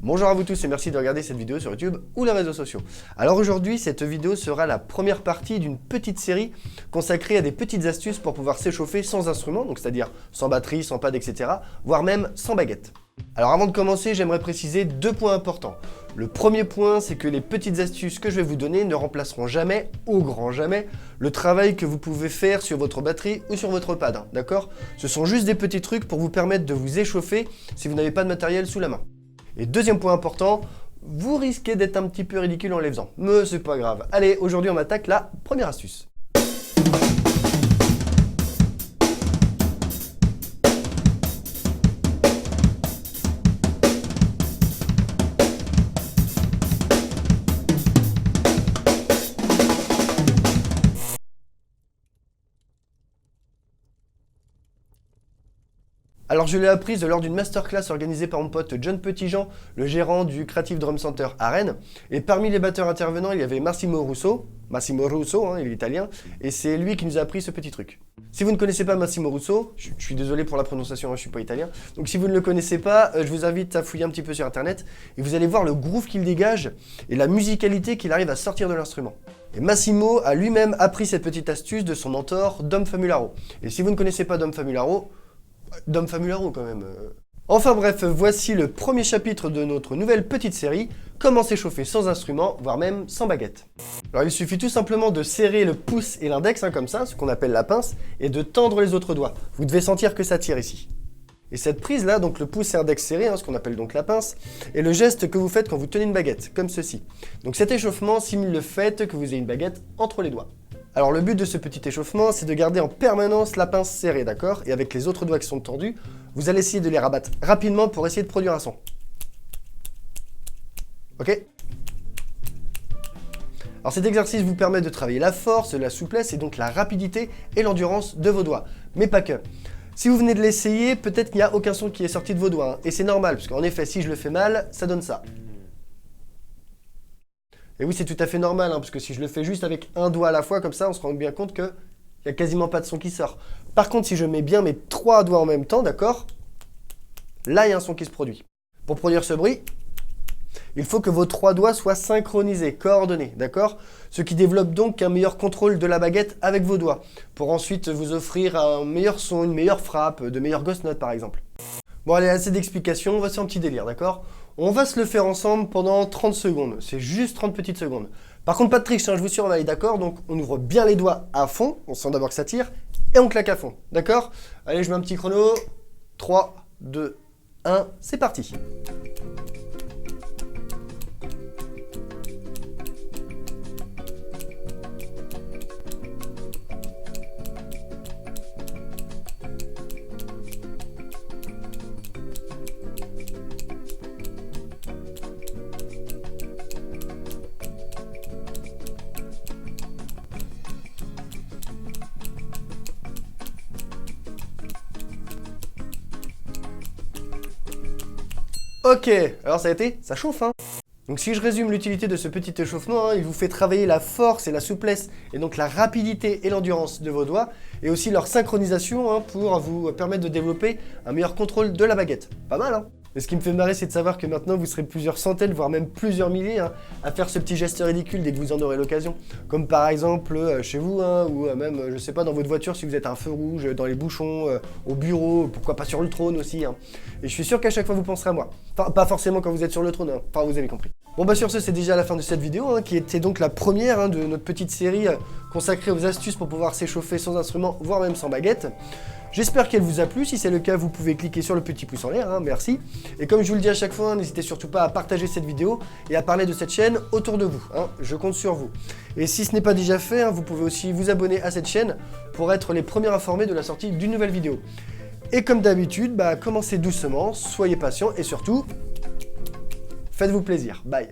Bonjour à vous tous et merci de regarder cette vidéo sur YouTube ou les réseaux sociaux. Alors aujourd'hui, cette vidéo sera la première partie d'une petite série consacrée à des petites astuces pour pouvoir s'échauffer sans instrument, donc c'est-à-dire sans batterie, sans pad, etc., voire même sans baguette. Alors avant de commencer, j'aimerais préciser deux points importants. Le premier point, c'est que les petites astuces que je vais vous donner ne remplaceront jamais, au grand jamais, le travail que vous pouvez faire sur votre batterie ou sur votre pad, d'accord? Ce sont juste des petits trucs pour vous permettre de vous échauffer si vous n'avez pas de matériel sous la main. Et deuxième point important, vous risquez d'être un petit peu ridicule en les faisant, mais c'est pas grave. Allez, aujourd'hui on attaque la première astuce. Alors je l'ai apprise lors d'une masterclass organisée par mon pote John Petitjean, le gérant du Creative Drum Center à Rennes. Et parmi les batteurs intervenants, il y avait Massimo Russo, il est italien, et c'est lui qui nous a appris ce petit truc. Si vous ne connaissez pas Massimo Russo, je suis désolé pour la prononciation, je ne suis pas italien, donc si vous ne le connaissez pas, je vous invite à fouiller un petit peu sur internet, et vous allez voir le groove qu'il dégage, et la musicalité qu'il arrive à sortir de l'instrument. Et Massimo a lui-même appris cette petite astuce de son mentor, Dom Famularo. Et si vous ne connaissez pas Dom Famularo quand même. Enfin bref, voici le premier chapitre de notre nouvelle petite série, comment s'échauffer sans instrument, voire même sans baguette. Alors il suffit tout simplement de serrer le pouce et l'index, comme ça, ce qu'on appelle la pince, et de tendre les autres doigts. Vous devez sentir que ça tire ici. Et cette prise là, donc le pouce et l'index serrés, ce qu'on appelle donc la pince, est le geste que vous faites quand vous tenez une baguette, comme ceci. Donc cet échauffement simule le fait que vous ayez une baguette entre les doigts. Alors le but de ce petit échauffement, c'est de garder en permanence la pince serrée, d'accord? Et avec les autres doigts qui sont tordus, vous allez essayer de les rabattre rapidement pour essayer de produire un son. Ok? Alors cet exercice vous permet de travailler la force, la souplesse et donc la rapidité et l'endurance de vos doigts. Mais pas que. Si vous venez de l'essayer, peut-être qu'il n'y a aucun son qui est sorti de vos doigts. Et c'est normal, parce qu'en effet, si je le fais mal, ça donne ça. Et oui, c'est tout à fait normal, parce que si je le fais juste avec un doigt à la fois, comme ça, on se rend bien compte qu'il n'y a quasiment pas de son qui sort. Par contre, si je mets bien mes trois doigts en même temps, d'accord, là, il y a un son qui se produit. Pour produire ce bruit, il faut que vos trois doigts soient synchronisés, coordonnés, d'accord? Ce qui développe donc un meilleur contrôle de la baguette avec vos doigts, pour ensuite vous offrir un meilleur son, une meilleure frappe, de meilleures ghost notes par exemple. Bon allez, assez d'explications, on va se faire un petit délire, d'accord? On va se le faire ensemble pendant 30 secondes, c'est juste 30 petites secondes. Par contre, pas de triche, je vous surveille, d'accord? Donc on ouvre bien les doigts à fond, on sent d'abord que ça tire, et on claque à fond, d'accord? Allez, je mets un petit chrono, 3, 2, 1, c'est parti. Ok, alors ça a été, ça chauffe Donc si je résume l'utilité de ce petit échauffement, il vous fait travailler la force et la souplesse, et donc la rapidité et l'endurance de vos doigts, et aussi leur synchronisation pour vous permettre de développer un meilleur contrôle de la baguette. Pas mal Et ce qui me fait marrer, c'est de savoir que maintenant vous serez plusieurs centaines, voire même plusieurs milliers à faire ce petit geste ridicule dès que vous en aurez l'occasion. Comme par exemple chez vous, ou même, je sais pas, dans votre voiture si vous êtes à un feu rouge, dans les bouchons, au bureau, pourquoi pas sur le trône aussi. Et je suis sûr qu'à chaque fois vous penserez à moi. Enfin, pas forcément quand vous êtes sur le trône, enfin vous avez compris. Bon bah sur ce, c'est déjà la fin de cette vidéo, qui était donc la première de notre petite série consacrée aux astuces pour pouvoir s'échauffer sans instrument, voire même sans baguette. J'espère qu'elle vous a plu, si c'est le cas, vous pouvez cliquer sur le petit pouce en l'air, merci. Et comme je vous le dis à chaque fois, n'hésitez surtout pas à partager cette vidéo et à parler de cette chaîne autour de vous, je compte sur vous. Et si ce n'est pas déjà fait, vous pouvez aussi vous abonner à cette chaîne pour être les premiers informés de la sortie d'une nouvelle vidéo. Et comme d'habitude, commencez doucement, soyez patients et surtout, faites-vous plaisir. Bye.